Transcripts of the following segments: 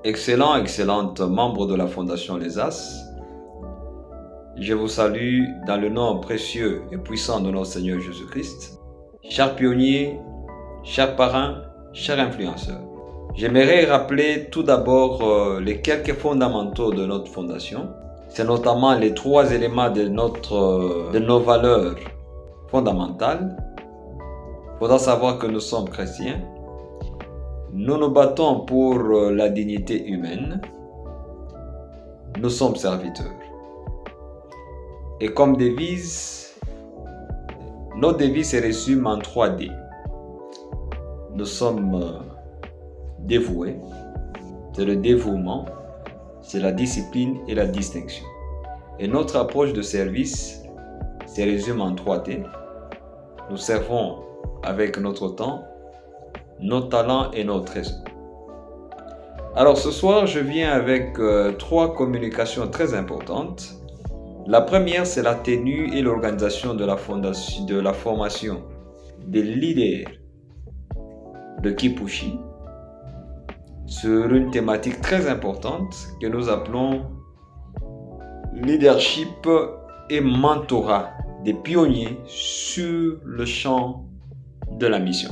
Excellente membre de la Fondation Les As. Je vous salue dans le nom précieux et puissant de notre Seigneur Jésus-Christ. Chers pionniers, chers parrains, chers influenceurs, j'aimerais rappeler tout d'abord les quelques fondamentaux de notre fondation. C'est notamment les 3 éléments de nos valeurs fondamentales. Il faudra savoir que nous sommes chrétiens. Nous nous battons pour la dignité humaine. Nous sommes serviteurs. Et comme devise, nos devises se résument en 3D. Nous sommes dévoués, c'est le dévouement, c'est la discipline et la distinction. Et notre approche de service se résume en 3T. Nous servons avec notre temps, nos talents et nos trésors. Alors ce soir, je viens avec 3 communications très importantes. La première, c'est la tenue et l'organisation de la formation des leaders de Kipushi sur une thématique très importante que nous appelons leadership et mentorat des pionniers sur le champ de la mission.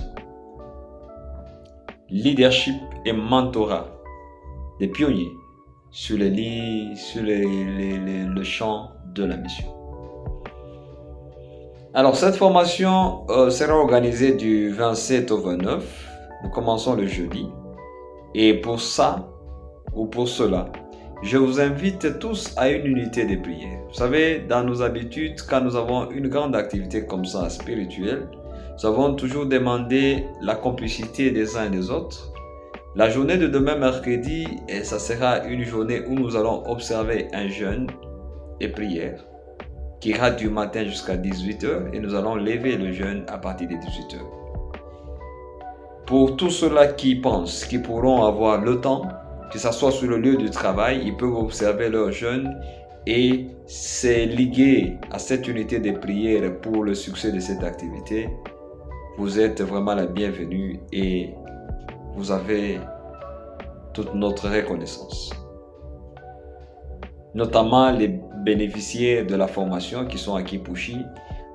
Leadership et mentorat des pionniers sur le champ de la mission. Alors cette formation sera organisée du 27 au 29. Nous commençons le jeudi. Et pour cela, je vous invite tous à une unité de prière. Vous savez, dans nos habitudes, quand nous avons une grande activité comme ça, spirituelle, nous avons toujours demandé la complicité des uns et des autres. La journée de demain mercredi, ça sera une journée où nous allons observer un jeûne et prière qui ira du matin jusqu'à 18h et nous allons lever le jeûne à partir de 18h. Pour tous ceux-là qui pensent qu'ils pourront avoir le temps, que ce soit sur le lieu du travail, ils peuvent observer leur jeûne et se liguer à cette unité de prière pour le succès de cette activité. Vous êtes vraiment la bienvenue et vous avez toute notre reconnaissance. Notamment les bénéficiaires de la formation qui sont à Kipushi,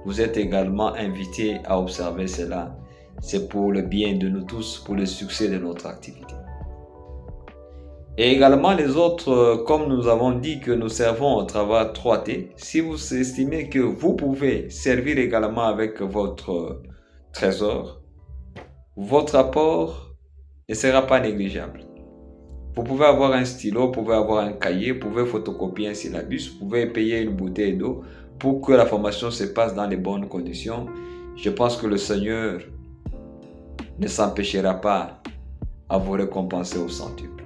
vous êtes également invités à observer cela. C'est pour le bien de nous tous, pour le succès de notre activité. Et également les autres, comme nous avons dit que nous servons au travers 3T, si vous estimez que vous pouvez servir également avec votre trésor, votre apport ne sera pas négligeable. Vous pouvez avoir un stylo, vous pouvez avoir un cahier, vous pouvez photocopier un syllabus, vous pouvez payer une bouteille d'eau pour que la formation se passe dans les bonnes conditions. Je pense que le Seigneur ne s'empêchera pas à vous récompenser au centuple.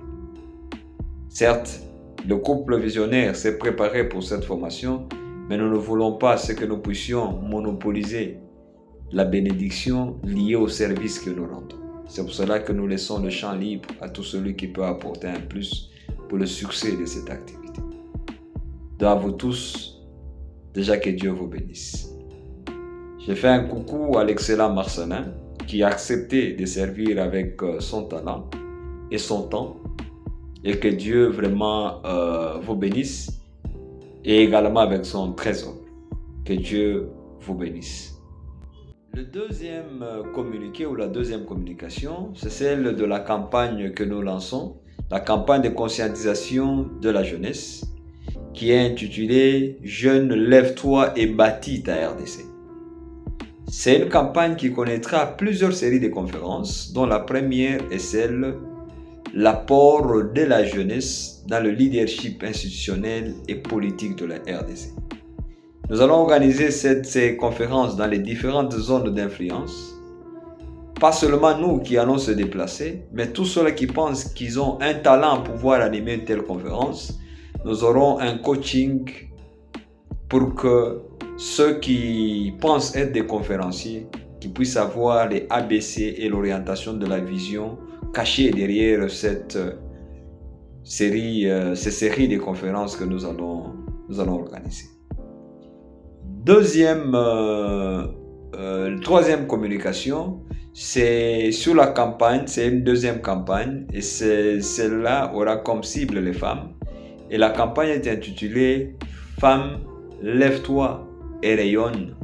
Certes, le couple visionnaire s'est préparé pour cette formation, mais nous ne voulons pas que nous puissions monopoliser la bénédiction liée au service que nous rendons. C'est pour cela que nous laissons le champ libre à tout celui qui peut apporter un plus pour le succès de cette activité. Donc à vous tous, déjà que Dieu vous bénisse. Je fais un coucou à l'excellent Marcelin qui a accepté de servir avec son talent et son temps et que Dieu vraiment vous bénisse et également avec son trésor. Que Dieu vous bénisse. Le deuxième communiqué ou la deuxième communication, c'est celle de la campagne que nous lançons, la campagne de conscientisation de la jeunesse, qui est intitulée « Jeunes, lève-toi et bâtis ta RDC ». C'est une campagne qui connaîtra plusieurs séries de conférences, dont la première est celle « L'apport de la jeunesse dans le leadership institutionnel et politique de la RDC ». Nous allons organiser ces conférences dans les différentes zones d'influence. Pas seulement nous qui allons se déplacer, mais tous ceux qui pensent qu'ils ont un talent pour pouvoir animer une telle conférence. Nous aurons un coaching pour que ceux qui pensent être des conférenciers, qui puissent avoir les ABC et l'orientation de la vision cachée derrière cette ces séries de conférences que nous allons organiser. Troisième communication, c'est sur la campagne, c'est une deuxième campagne et celle-là aura comme cible les femmes. Et la campagne est intitulée « Femmes, lève-toi et rayonne »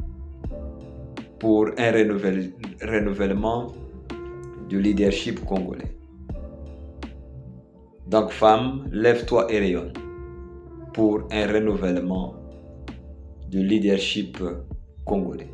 pour un renouvellement du leadership congolais. Donc, femmes, lève-toi et rayonne pour un renouvellement du leadership congolais.